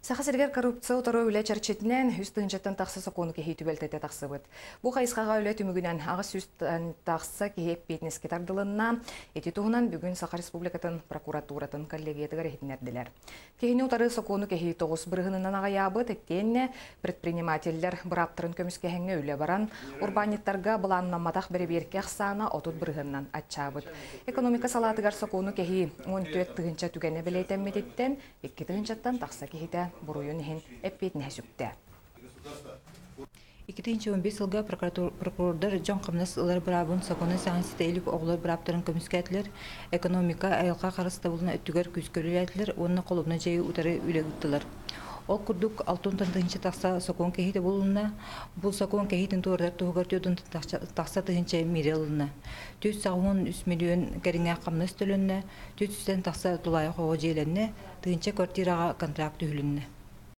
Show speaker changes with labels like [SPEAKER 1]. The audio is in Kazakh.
[SPEAKER 1] Сахасыргер коррупция утору үле чарчетинен үстүнчеттен тақсы соқуны кехи түбелтете тақсыбыт. Бу қайысқаға үле түмігінен ағыс үстін тақсы кехеп бетнеске тардылынна, еті туғынан бүгін Саха Республикатын прокуратуратын коллегиятыгар ехетінерділер. Кехіне утары соқуны кехи тоғыз бірғынынан ағаябы тәттенне предпринимательлер бұраптырын көміскехенге үле баран, урбаниттарға бұланна матақ береберке ақсана отут бірғыннан атчабыт. Экономика салатыгар соқуны кехи 14 тығынча түгені білейтен 2 тығынчаттан тақсы кехите буруйун хин эппетне сүкте.
[SPEAKER 2] 2015 жылга прокурордар Жон Камнас ылар брабын саконы саңситейлик оглар браптарын көмүскәтлер экономика айылга карыста булна өттүгөр күскөрүләтлер онны колубна жайы утары үлегиттилер. Ол курдук алтын тандынча такса сакон кехите булуна бул сакон кехитин туурдар тугартыдын такса тыгынча мирелна 4,3 миллион кериңе камнас төлөннө 400 такса тулай хого желенне тыгынча квартирага контракт үлүннө